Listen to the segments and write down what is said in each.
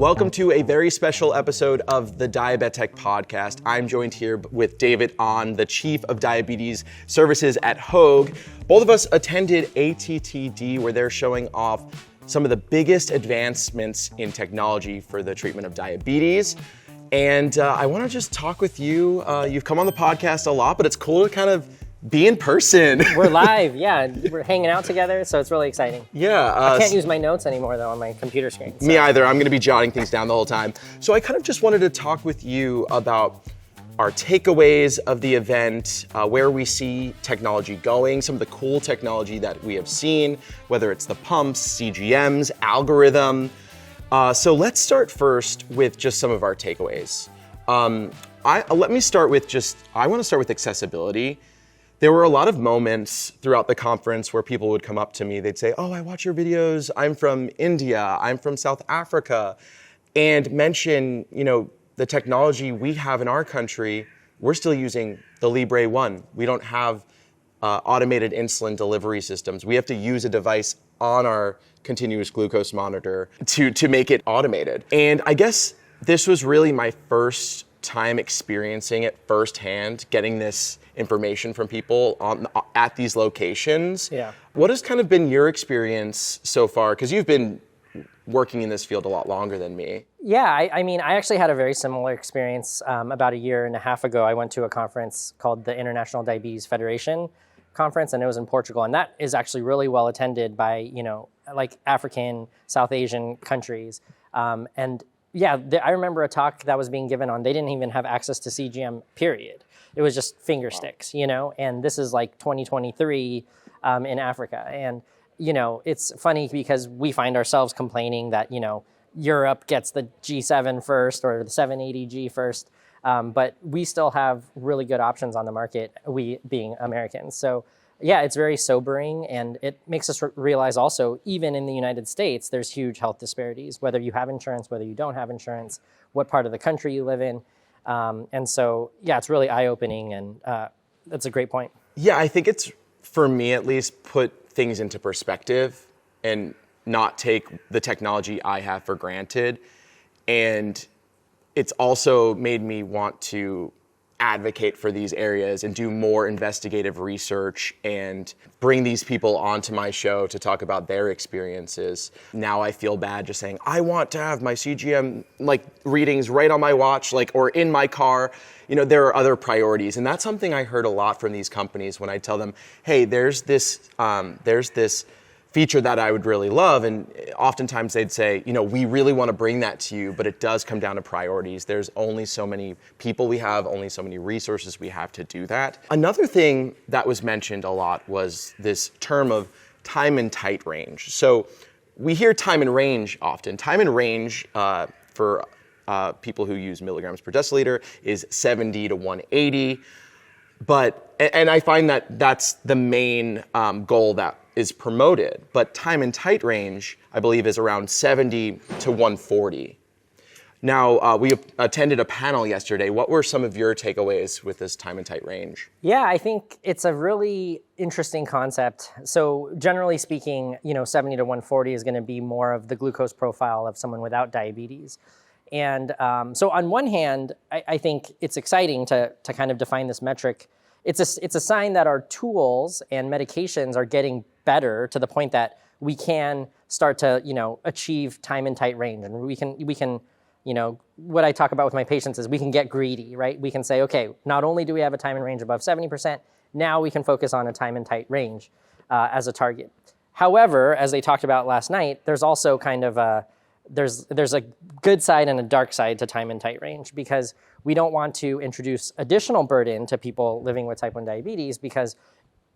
Welcome to a very special episode of the Diabetech podcast. I'm joined here with David Ahn, the Chief of Diabetes Services at Hoag. Both of us attended ATTD, where they're showing off some of the biggest advancements in technology for the treatment of diabetes. And I want to just talk with you. You've come on the podcast a lot, but it's cool to kind of be in person. We're live, yeah. We're hanging out together, so it's really exciting. Yeah. I can't use my notes anymore, though, on my computer screen. So. Me either. I'm going to be jotting things down the whole time. So I kind of just wanted to talk with you about our takeaways of the event, where we see technology going, some of the cool technology that we have seen, whether it's the pumps, CGMs, algorithm. So let's start first with just some of our takeaways. I want to start with accessibility. There were a lot of moments throughout the conference where people would come up to me, they'd say, "Oh, I watch your videos, I'm from India, I'm from South Africa," and mention, the technology we have in our country. We're still using the Libre 1. We don't have automated insulin delivery systems. We have to use a device on our continuous glucose monitor to make it automated. And I guess this was really my first time experiencing it firsthand, getting this information from people at these locations. Yeah. What has kind of been your experience so far? Because you've been working in this field a lot longer than me. Yeah, I actually had a very similar experience. About a year and a half ago, I went to a conference called the International Diabetes Federation conference, and it was in Portugal. And that is actually really well attended by, like African, South Asian countries. And yeah, I remember a talk that was being given on, they didn't even have access to CGM, period. It was just finger sticks, and this is like 2023 in Africa. And, it's funny because we find ourselves complaining that, Europe gets the G7 first or the 780G first, but we still have really good options on the market, we being Americans. So yeah, it's very sobering, and it makes us realize also, even in the United States, there's huge health disparities, whether you have insurance, whether you don't have insurance, what part of the country you live in. And so, yeah, it's really eye-opening, and that's a great point. Yeah, I think it's, for me at least, put things into perspective and not take the technology I have for granted. And it's also made me want to advocate for these areas and do more investigative research and bring these people onto my show to talk about their experiences. Now I feel bad just saying, I want to have my CGM readings right on my watch, or in my car. There are other priorities. And that's something I heard a lot from these companies when I tell them, hey, there's this feature that I would really love. And oftentimes they'd say, we really want to bring that to you, but it does come down to priorities. There's only so many people we have, only so many resources we have to do that. Another thing that was mentioned a lot was this term of time and tight range. So we hear time and range often. Time and range for people who use milligrams per deciliter is 70 to 180. And I find that that's the main goal that is promoted, but time and tight range, I believe, is around 70 to 140. Now, we attended a panel yesterday. What were some of your takeaways with this time and tight range? Yeah, I think it's a really interesting concept. So generally speaking, 70 to 140 is going to be more of the glucose profile of someone without diabetes. And so on one hand, I think it's exciting to kind of define this metric. It's a sign that our tools and medications are getting better to the point that we can start to, achieve time and tight range. And we can, what I talk about with my patients is we can get greedy, right? We can say, okay, not only do we have a time and range above 70%, now we can focus on a time and tight range as a target. However, as they talked about last night, there's also kind of there's a good side and a dark side to time and tight range, because we don't want to introduce additional burden to people living with type 1 diabetes, because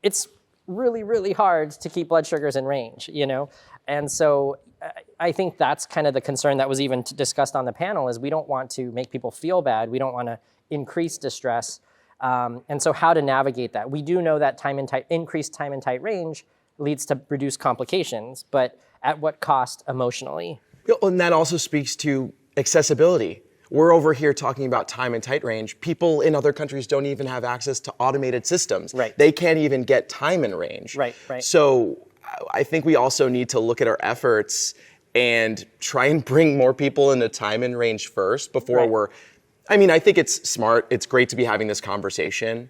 it's really, really hard to keep blood sugars in range, And so I think that's kind of the concern that was even discussed on the panel, is we don't want to make people feel bad. We don't want to increase distress. And so how to navigate that? We do know that increased time and tight range leads to reduced complications, but at what cost emotionally? And that also speaks to accessibility. We're over here talking about time and tight range. People in other countries don't even have access to automated systems. Right. They can't even get time and range. Right. So I think we also need to look at our efforts and try and bring more people into time and range first before Right. I think it's smart. It's great to be having this conversation,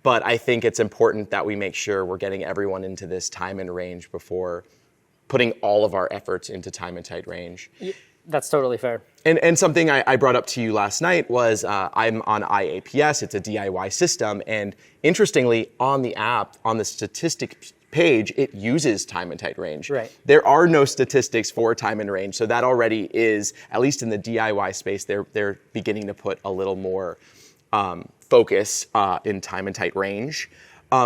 but I think it's important that we make sure we're getting everyone into this time and range before putting all of our efforts into time and tight range. That's totally fair. And something I brought up to you last night was I'm on IAPS. It's a DIY system. And interestingly, on the app, on the statistics page, it uses time and tight range. Right. There are no statistics for time and range. So that already is, at least in the DIY space, they're beginning to put a little more focus in time and tight range.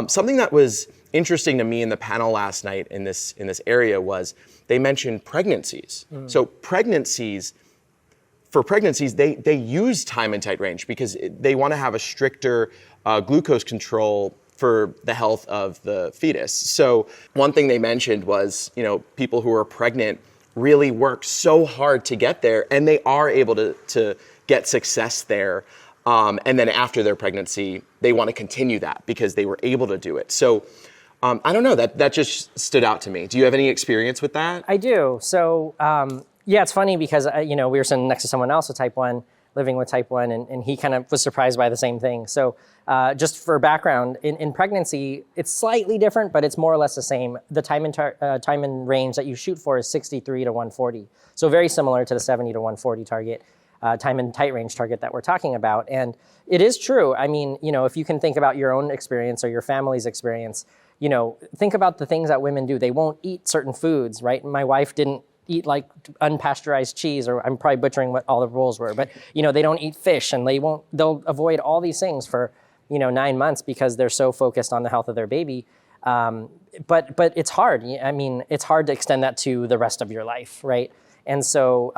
Something that was interesting to me in the panel last night in this area was they mentioned pregnancies. So for pregnancies, they use time and tight range because they want to have a stricter glucose control for the health of the fetus. So one thing they mentioned was, people who are pregnant really work so hard to get there, and they are able to get success there. And then after their pregnancy, they want to continue that because they were able to do it. So I don't know, that just stood out to me. Do you have any experience with that? I do. So yeah, it's funny because, we were sitting next to someone else with type 1, living with type 1, and he kind of was surprised by the same thing. So just for background, in pregnancy, it's slightly different, but it's more or less the same. The time and range that you shoot for is 63 to 140. So very similar to the 70 to 140 target. Time and tight range target that we're talking about. And it is true. I mean, if you can think about your own experience or your family's experience, think about the things that women do. They won't eat certain foods, right? My wife didn't eat like unpasteurized cheese, or I'm probably butchering what all the rules were, but they don't eat fish, and they'll avoid all these things for 9 months because they're so focused on the health of their baby. But it's hard. I mean, it's hard to extend that to the rest of your life, right? And so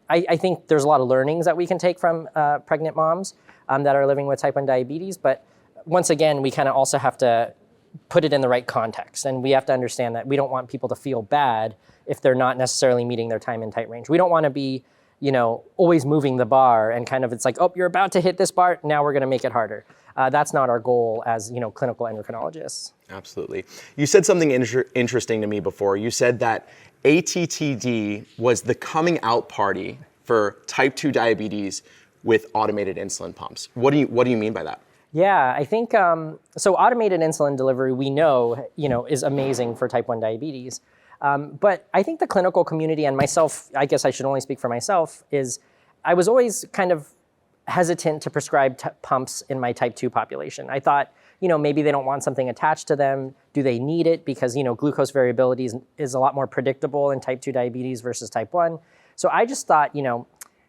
I think there's a lot of learnings that we can take from pregnant moms that are living with type 1 diabetes. But once again, we kind of also have to put it in the right context. And we have to understand that we don't want people to feel bad if they're not necessarily meeting their time and tight range. We don't want to be, always moving the bar and kind of, it's like, oh, you're about to hit this bar, now we're going to make it harder. That's not our goal as, clinical endocrinologists. Absolutely. You said something interesting to me before. You said that ATTD was the coming out party for type 2 diabetes with automated insulin pumps. What do you mean by that? Yeah, I think, so automated insulin delivery, we know, is amazing for type 1 diabetes. But I think the clinical community, and myself, I guess I should only speak for myself, is I was always kind of hesitant to prescribe pumps in my type 2 population. I thought, maybe they don't want something attached to them. Do they need it? Because, glucose variability is a lot more predictable in type 2 diabetes versus type 1. So I just thought,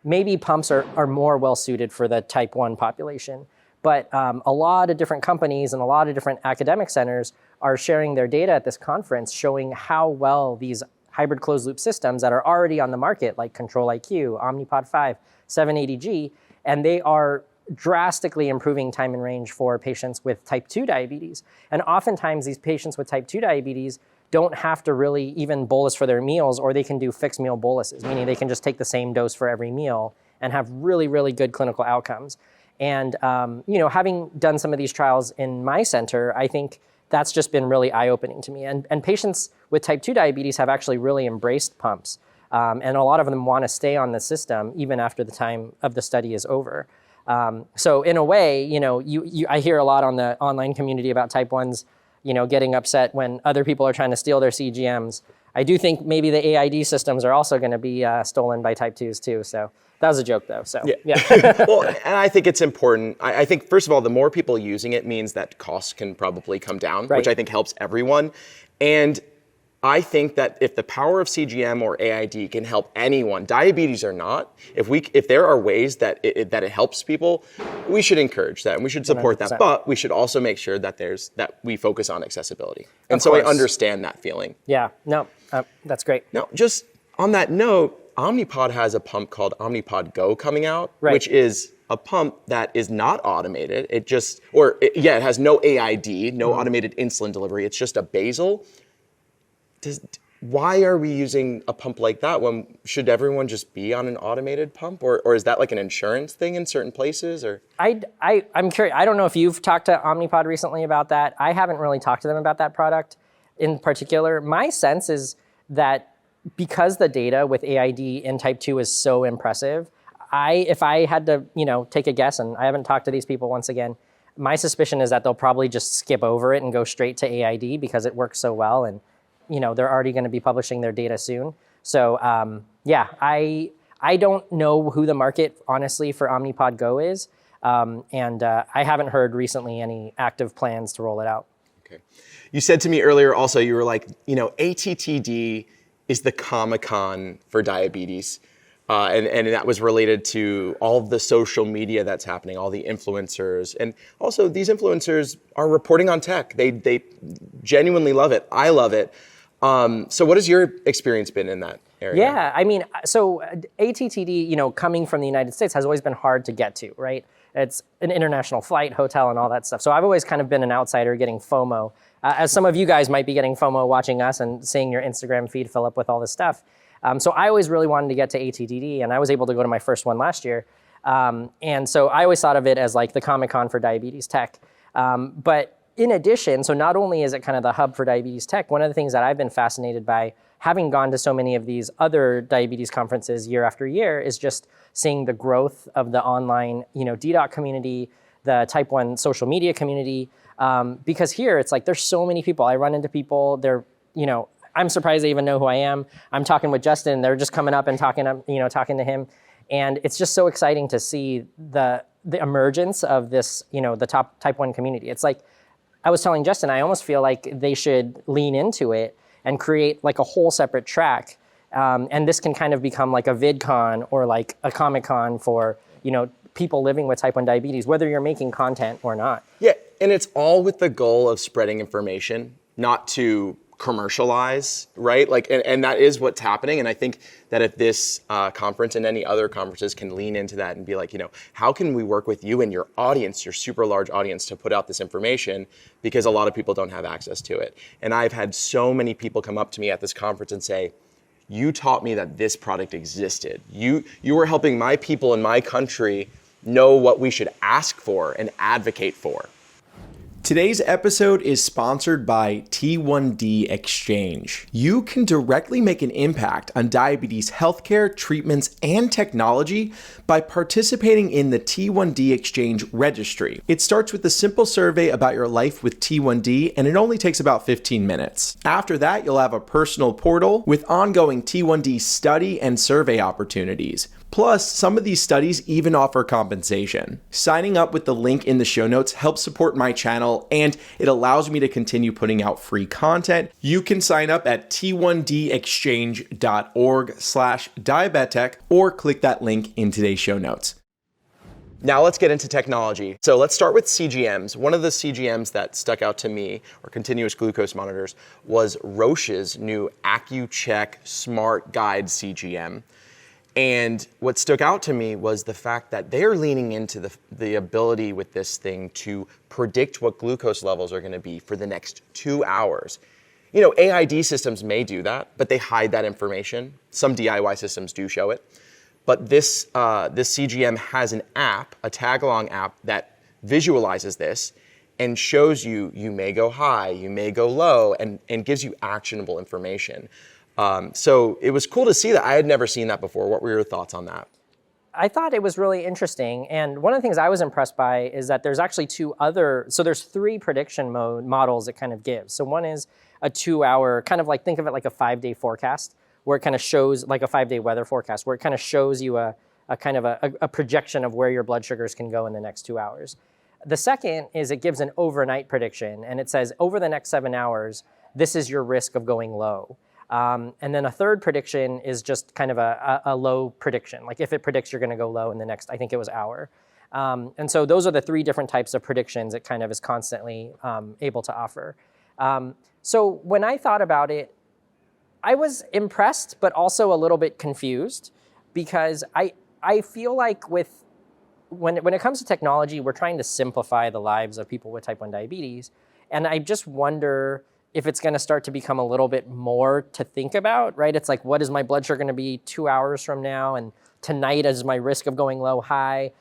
maybe pumps are more well-suited for the type 1 population. But a lot of different companies and a lot of different academic centers are sharing their data at this conference showing how well these hybrid closed-loop systems that are already on the market, like Control-IQ, Omnipod 5, 780G, and they are drastically improving time and range for patients with type 2 diabetes. And oftentimes these patients with type 2 diabetes don't have to really even bolus for their meals, or they can do fixed meal boluses, meaning they can just take the same dose for every meal and have really, really good clinical outcomes. And having done some of these trials in my center, I think that's just been really eye-opening to me. And patients with type 2 diabetes have actually really embraced pumps. And a lot of them want to stay on the system even after the time of the study is over. So in a way, I hear a lot on the online community about type 1s, getting upset when other people are trying to steal their CGMs. I do think maybe the AID systems are also going to be stolen by type 2s too. So that was a joke though. So yeah. Well, and I think it's important. I think first of all, the more people using it means that costs can probably come down, right, which I think helps everyone. And I think that if the power of CGM or AID can help anyone, diabetes or not, if there are ways that it helps people, we should encourage that and we should support 100%. that. But we should also make sure that we focus on accessibility. And Of so course. I understand that feeling. Yeah, no, that's great. Now, just on that note, Omnipod has a pump called Omnipod Go coming out, Right. which is a pump that is not automated. It has no AID, no automated insulin delivery. It's just a basal. Why are we using a pump like that when should everyone just be on an automated pump? Or is that like an insurance thing in certain places? Or I'm curious. I don't know if you've talked to Omnipod recently about that. I haven't really talked to them about that product in particular. My sense is that because the data with AID in type 2 is so impressive, if I had to, take a guess, and I haven't talked to these people once again, my suspicion is that they'll probably just skip over it and go straight to AID because it works so well, and they're already going to be publishing their data soon. So I don't know who the market, honestly, for Omnipod Go is, and I haven't heard recently any active plans to roll it out. Okay. You said to me earlier also, you were like, ATTD is the Comic-Con for diabetes. And that was related to all of the social media that's happening, all the influencers. And also these influencers are reporting on tech. They genuinely love it. I love it. So what has your experience been in that area? Yeah, I mean, so ATTD, coming from the United States has always been hard to get to, right? It's an international flight, hotel, and all that stuff. So I've always kind of been an outsider getting FOMO, as some of you guys might be getting FOMO watching us and seeing your Instagram feed fill up with all this stuff. So I always really wanted to get to ATTD, and I was able to go to my first one last year. And so I always thought of it as like the Comic-Con for diabetes tech. But in addition, so not only is it kind of the hub for diabetes tech, one of the things that I've been fascinated by, having gone to so many of these other diabetes conferences year after year, is just seeing the growth of the online, DDoc community, the type 1 social media community. Because here it's like there's so many people. I run into people, they're, I'm surprised they even know who I am. I'm talking with Justin, they're just coming up and talking to him. And it's just so exciting to see the emergence of this, the top type 1 community. It's like, I was telling Justin, I almost feel like they should lean into it and create like a whole separate track. And this can kind of become like a VidCon or like a Comic-Con for, people living with type 1 diabetes, whether you're making content or not. Yeah, and it's all with the goal of spreading information, not to commercialize, right? And that is what's happening. And I think that if this conference and any other conferences can lean into that and be like, how can we work with you and your audience, your super large audience, to put out this information, because a lot of people don't have access to it. And I've had so many people come up to me at this conference and say, you taught me that this product existed. You were helping my people in my country know what we should ask for and advocate for. Today's episode is sponsored by T1D Exchange. You can directly make an impact on diabetes healthcare, treatments, and technology by participating in the T1D Exchange registry. It starts with a simple survey about your life with T1D, and it only takes about 15 minutes. After that, you'll have a personal portal with ongoing T1D study and survey opportunities. Plus, some of these studies even offer compensation. Signing up with the link in the show notes helps support my channel, and it allows me to continue putting out free content. You can sign up at t1dexchange.org/diabetic or click that link in today's show notes. Now let's get into technology. So let's start with CGMs. One of the CGMs that stuck out to me, or continuous glucose monitors, was Roche's new AccuCheck Smart Guide CGM. And what stuck out to me was the fact that they're leaning into the ability with this thing to predict what glucose levels are going to be for the next 2 hours. AID systems may do that, but they hide that information. Some DIY systems do show it. But this CGM has an app, a tag-along app, that visualizes this and shows you may go high, you may go low, and gives you actionable information. So it was cool to see that. I had never seen that before. What were your thoughts on that? I thought it was really interesting. And one of the things I was impressed by is that there's actually there's 3 prediction models it kind of gives. So one is a 2-hour, kind of like, think of it like a 5-day forecast, where it kind of shows, like a 5-day weather forecast, where it kind of shows you a kind of a projection of where your blood sugars can go in the next 2 hours. The second is it gives an overnight prediction, and it says over the next 7 hours, this is your risk of going low. And then a third prediction is just kind of a low prediction. Like if it predicts you're going to go low in the next, I think it was hour. And so those are the 3 different types of predictions it kind of is constantly able to offer. So when I thought about it, I was impressed, but also a little bit confused, because I feel like when it comes to technology, we're trying to simplify the lives of people with type 1 diabetes. And I just wonder if it's going to start to become a little bit more to think about, right? It's like, what is my blood sugar going to be 2 hours from now? And tonight is my risk of going low high?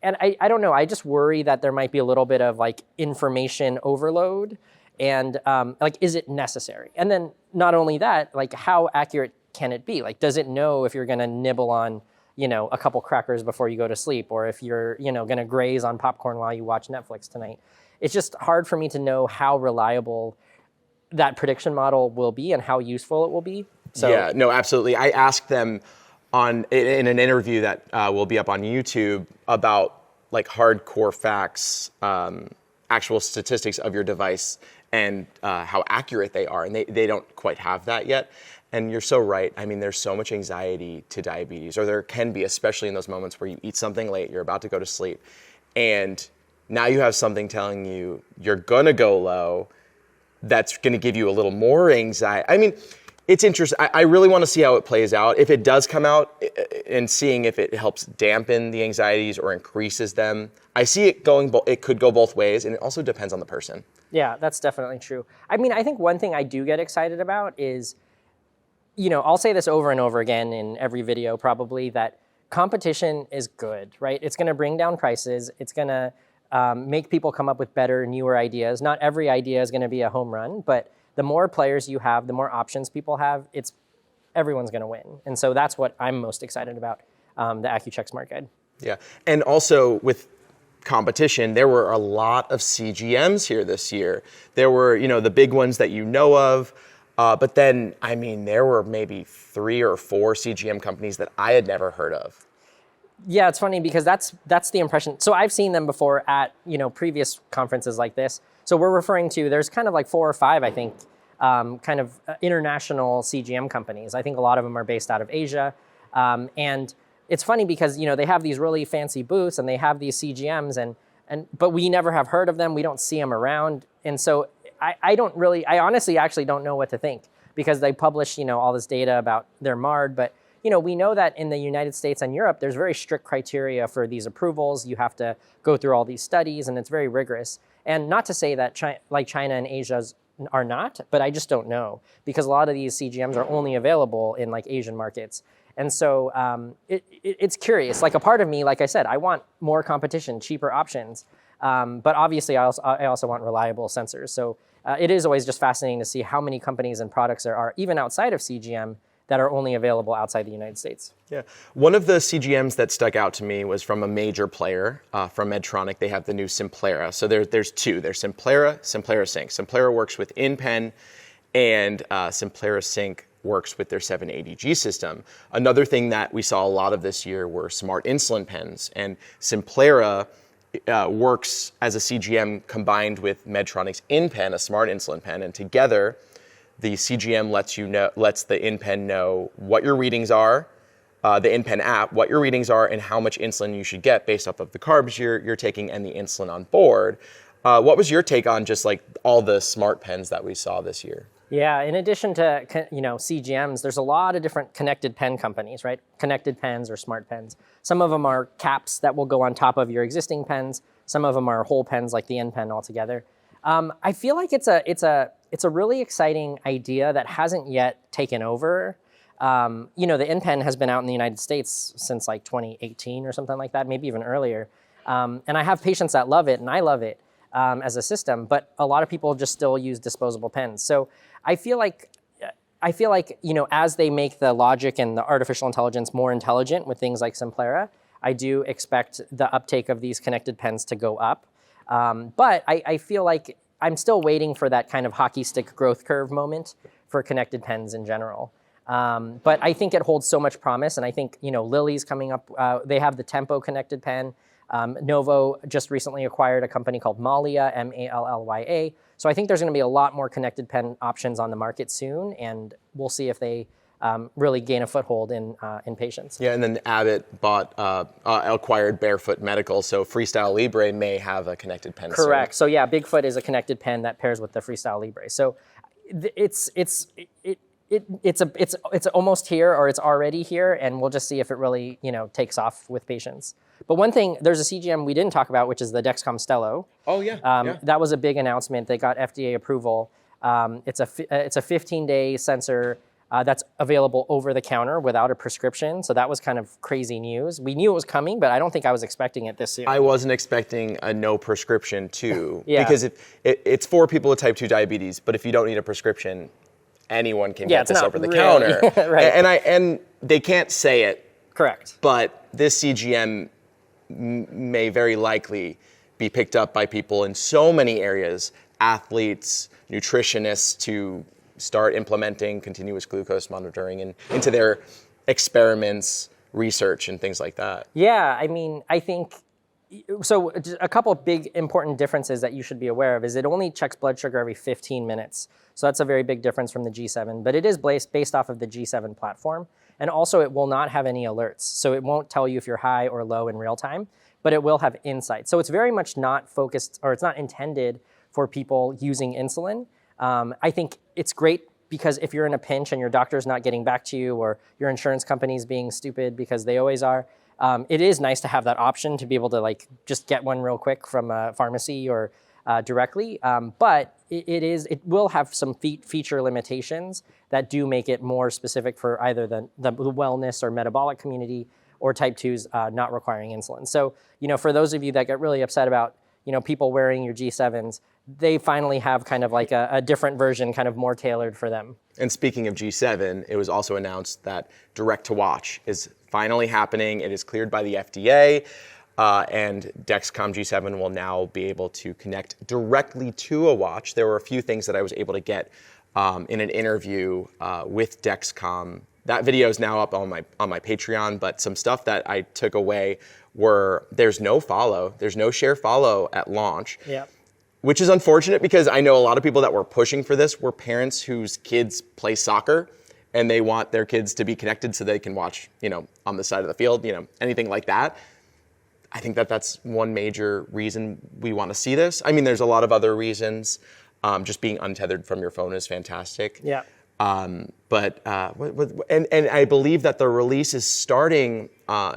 And I don't know. I just worry that there might be a little bit of like information overload. And like, is it necessary? And then not only that, like how accurate can it be? Like, does it know if you're going to nibble on, a couple crackers before you go to sleep, or if you're, going to graze on popcorn while you watch Netflix tonight? It's just hard for me to know how reliable that prediction model will be and how useful it will be. So, yeah, no, absolutely. I asked them in an interview that will be up on YouTube about like hardcore facts, actual statistics of your device and how accurate they are. And they don't quite have that yet. And you're so right. I mean, there's so much anxiety to diabetes, or there can be, especially in those moments where you eat something late, you're about to go to sleep, and now you have something telling you you're gonna go low. That's gonna give you a little more anxiety. I mean, it's interesting. I really want to see how it plays out. If it does come out, and seeing if it helps dampen the anxieties or increases them. I see it going. It could go both ways, and it also depends on the person. Yeah, that's definitely true. I mean, I think one thing I do get excited about is, I'll say this over and over again in every video probably, that competition is good, right? It's going to bring down prices. It's going to make people come up with better, newer ideas. Not every idea is going to be a home run, but the more players you have, the more options people have, everyone's going to win. And so that's what I'm most excited about, the AccuCheck Smart Guide. Yeah, and also with competition, there were a lot of CGMs here this year. There were, the big ones that you know of, but then, I mean, there were maybe 3 or 4 CGM companies that I had never heard of. Yeah, it's funny because that's the impression. So I've seen them before at, previous conferences like this. So we're referring to, there's kind of like 4 or 5, I think, kind of international CGM companies. I think a lot of them are based out of Asia. And it's funny because, they have these really fancy booths and they have these CGMs, but we never have heard of them. We don't see them around. And so I honestly actually don't know what to think, because they publish, all this data about their MARD, but we know that in the United States and Europe, there's very strict criteria for these approvals. You have to go through all these studies, and it's very rigorous. And not to say that China and Asia are not, but I just don't know, because a lot of these CGMs are only available in like Asian markets. And so it's curious. Like, a part of me, like I said, I want more competition, cheaper options. But obviously, I also want reliable sensors. So it is always just fascinating to see how many companies and products there are, even outside of CGM, that are only available outside the United States. Yeah, one of the CGMs that stuck out to me was from a major player, from Medtronic. They have the new Simplera. So there's 2. There's Simplera, Simplera Sync. Simplera works with InPen, and Simplera Sync works with their 780G system. Another thing that we saw a lot of this year were smart insulin pens, and Simplera works as a CGM combined with Medtronic's InPen, a smart insulin pen, and together the CGM lets the InPen know what your readings are, the InPen app, what your readings are, and how much insulin you should get based off of the carbs you're taking and the insulin on board. What was your take on just like all the smart pens that we saw this year? Yeah, in addition to CGMs, there's a lot of different connected pen companies, right? Connected pens or smart pens. Some of them are caps that will go on top of your existing pens. Some of them are whole pens, like the InPen altogether. I feel like it's a really exciting idea that hasn't yet taken over. The InPen has been out in the United States since like 2018 or something like that, maybe even earlier. And I have patients that love it, and I love it as a system, but a lot of people just still use disposable pens. So I feel like, as they make the logic and the artificial intelligence more intelligent with things like Simplera, I do expect the uptake of these connected pens to go up. But I feel like I'm still waiting for that kind of hockey stick growth curve moment for connected pens in general. But I think it holds so much promise, and I think, Lilly's coming up. They have the Tempo connected pen. Novo just recently acquired a company called Mallia, Mallya. So I think there's going to be a lot more connected pen options on the market soon, and we'll see if they really gain a foothold in patients. Yeah, and then Abbott acquired Barefoot Medical, so Freestyle Libre may have a connected pen. Correct. So yeah, Bigfoot is a connected pen that pairs with the Freestyle Libre. So it's almost here, or it's already here, and we'll just see if it really takes off with patients. But one thing, there's a CGM we didn't talk about, which is the Dexcom Stelo. Oh yeah. That was a big announcement. They got FDA approval. It's a 15-day sensor that's available over the counter without a prescription. So that was kind of crazy news. We knew it was coming, but I don't think I was expecting it this soon. I wasn't expecting a no prescription too, because it's for people with type 2 diabetes. But if you don't need a prescription, anyone can Yeah, get it's this not over the really- counter. Right. And they can't say it, Correct. but this CGM may very likely be picked up by people in so many areas, athletes, nutritionists, to start implementing continuous glucose monitoring into their experiments, research, and things like that. Yeah, I mean, I think, so just a couple of big important differences that you should be aware of is it only checks blood sugar every 15 minutes. So that's a very big difference from the G7, but it is based off of the G7 platform. And also it will not have any alerts. So it won't tell you if you're high or low in real time, but it will have insights. So it's very much not focused, or it's not intended for people using insulin. I think it's great because if you're in a pinch and your doctor's not getting back to you, or your insurance company's being stupid because they always are, it is nice to have that option to be able to like just get one real quick from a pharmacy or directly. But it will have some feature limitations that do make it more specific for either the wellness or metabolic community, or type 2s not requiring insulin. So, for those of you that get really upset about, people wearing your G7s, they finally have kind of like a different version, kind of more tailored for them. And speaking of G7, it was also announced that direct to watch is finally happening. It is cleared by the FDA, and Dexcom G7 will now be able to connect directly to a watch. There were a few things that I was able to get in an interview with Dexcom. That video is now up on my Patreon, but some stuff that I took away were there's no share follow at launch. Yeah. Which is unfortunate because I know a lot of people that were pushing for this were parents whose kids play soccer and they want their kids to be connected so they can watch, on the side of the field, anything like that. I think that that's one major reason we want to see this. I mean, there's a lot of other reasons. Just being untethered from your phone is fantastic. Yeah. But I believe that the release is starting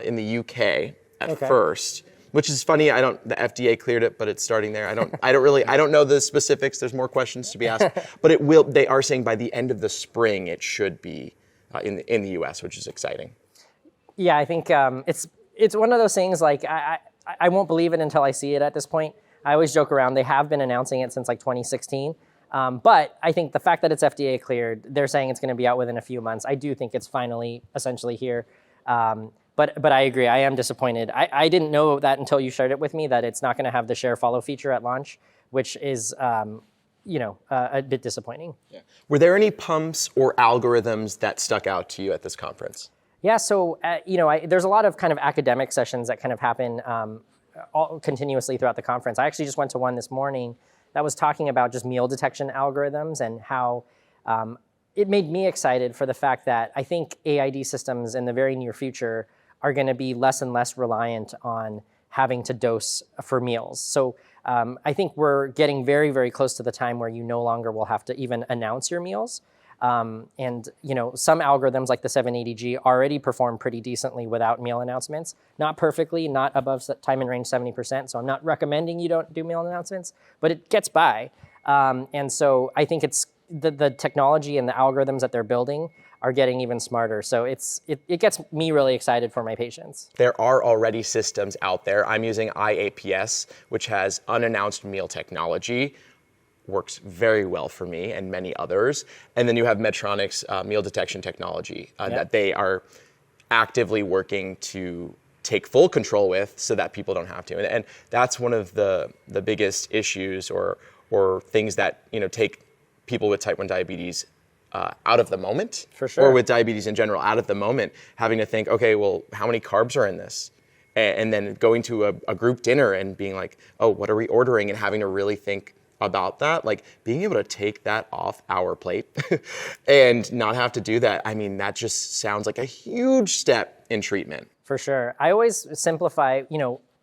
in the UK at first, which is funny. The FDA cleared it, but it's starting there. I don't know the specifics. There's more questions to be asked, but they are saying by the end of the spring, it should be in the US, which is exciting. Yeah, I think it's one of those things like I won't believe it until I see it at this point. I always joke around. They have been announcing it since like 2016. But I think the fact that it's FDA cleared, they're saying it's going to be out within a few months. I do think it's finally essentially here. But I agree. I am disappointed. I didn't know that until you shared it with me, that it's not going to have the share follow feature at launch, which is a bit disappointing. Yeah. Were there any pumps or algorithms that stuck out to you at this conference? Yeah, so there's a lot of kind of academic sessions that kind of happen continuously throughout the conference. I actually just went to one this morning that was talking about just meal detection algorithms and how it made me excited for the fact that I think AID systems in the very near future are going to be less and less reliant on having to dose for meals. So I think we're getting very, very close to the time where you no longer will have to even announce your meals. And some algorithms like the 780G already perform pretty decently without meal announcements. Not perfectly, not above time in range 70%. So I'm not recommending you don't do meal announcements, but it gets by. And so I think it's the technology and the algorithms that they're building are getting even smarter. So it gets me really excited for my patients. There are already systems out there. I'm using IAPS, which has unannounced meal technology. Works very well for me and many others. And then you have Medtronic's meal detection technology that they are actively working to take full control with so that people don't have to. And that's one of the biggest issues or things that take people with type 1 diabetes out of the moment. For sure. Or with diabetes in general, out of the moment, having to think, okay, well, how many carbs are in this? And then going to a group dinner and being like, oh, what are we ordering? And having to really think about that, like being able to take that off our plate and not have to do that. I mean, that just sounds like a huge step in treatment. For sure. I always simplify,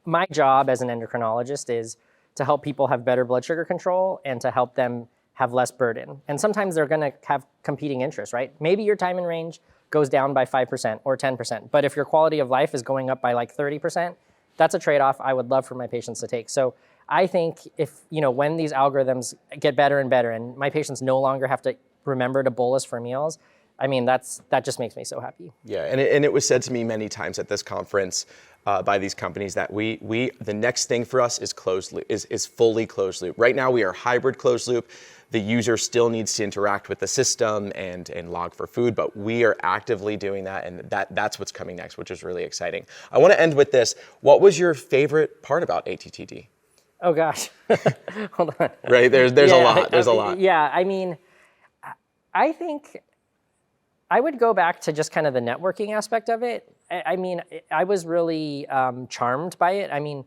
my job as an endocrinologist is to help people have better blood sugar control and to help them have less burden. And sometimes they're going to have competing interests, right? Maybe your time in range goes down by 5% or 10%, but if your quality of life is going up by like 30%, that's a trade-off I would love for my patients to take. So I think if, when these algorithms get better and better and my patients no longer have to remember to bolus for meals, I mean, that just makes me so happy. Yeah, and it was said to me many times at this conference, by these companies that the next thing for us is closed loop, is fully closed loop. Right now we are hybrid closed loop. The user still needs to interact with the system and log for food, but we are actively doing that, and that's what's coming next, which is really exciting. I want to end with this. What was your favorite part about ATTD? Oh gosh, hold on. Right, there's a lot. There's a lot. Yeah, I mean, I think I would go back to just kind of the networking aspect of it. I mean, I was really charmed by it. I mean,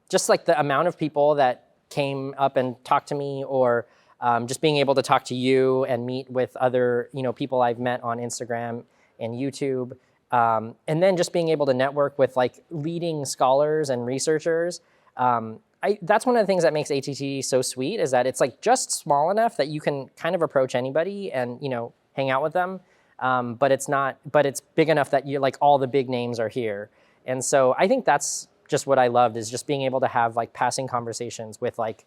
just like the amount of people that came up and talked to me, or just being able to talk to you and meet with other, people I've met on Instagram and YouTube. And then just being able to network with like leading scholars and researchers. That's one of the things that makes ATTD so sweet, is that it's like just small enough that you can kind of approach anybody and, hang out with them. But it's big enough that you're like, all the big names are here. And so I think that's just what I loved, is just being able to have like passing conversations with like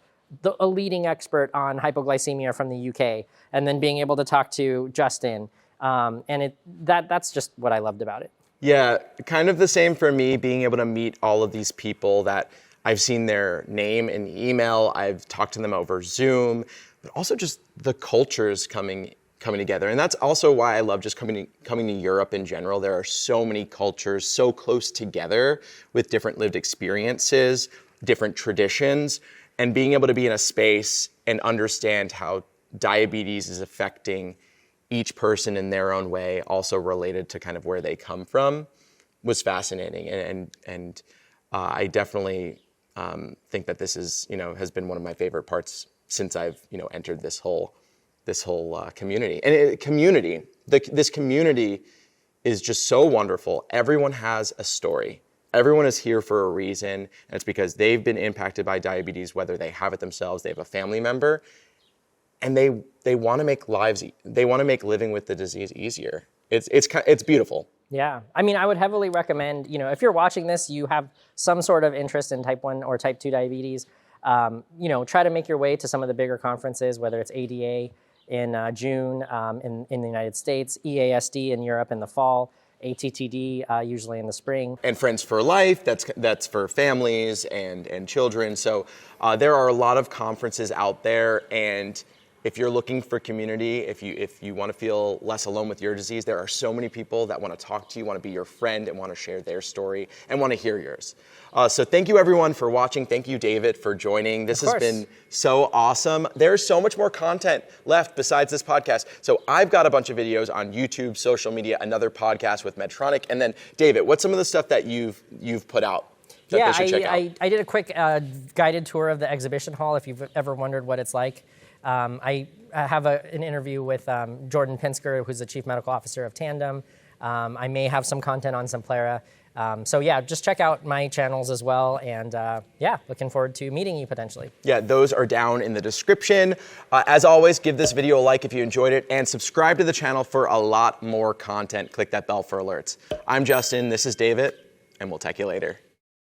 a leading expert on hypoglycemia from the UK, and then being able to talk to Justin. And that's just what I loved about it. Yeah, kind of the same for me, being able to meet all of these people that I've seen their name in email, I've talked to them over Zoom, but also just the cultures coming together. And that's also why I love just coming to Europe in general. There are so many cultures so close together with different lived experiences, different traditions, and being able to be in a space and understand how diabetes is affecting each person in their own way, also related to kind of where they come from, was fascinating. And I definitely think that this is, has been one of my favorite parts since I've, entered this whole community. And this community is just so wonderful. Everyone has a story. Everyone is here for a reason, and it's because they've been impacted by diabetes, whether they have it themselves, they have a family member, and they want to make living with the disease easier. It's beautiful. Yeah, I mean, I would heavily recommend, if you're watching this, you have some sort of interest in type 1 or type 2 diabetes, try to make your way to some of the bigger conferences, whether it's ADA in June in the United States, EASD in Europe in the fall, ATTD usually in the spring. And Friends for Life, that's for families and children. So there are a lot of conferences out there, and if you're looking for community, if you want to feel less alone with your disease, there are so many people that want to talk to you, want to be your friend, and want to share their story, and want to hear yours. So thank you everyone for watching. Thank you, David, for joining. This has been so awesome. There's so much more content left besides this podcast. So I've got a bunch of videos on YouTube, social media, another podcast with Medtronic. And then David, what's some of the stuff that you've put out that they should check out? I did a quick guided tour of the exhibition hall, if you've ever wondered what it's like. I have an interview with Jordan Pinsker, who's the Chief Medical Officer of Tandem. I may have some content on Simplera. So yeah, just check out my channels as well. And looking forward to meeting you potentially. Yeah, those are down in the description. As always, give this video a like if you enjoyed it, and subscribe to the channel for a lot more content. Click that bell for alerts. I'm Justin, this is David, and we'll tech you later.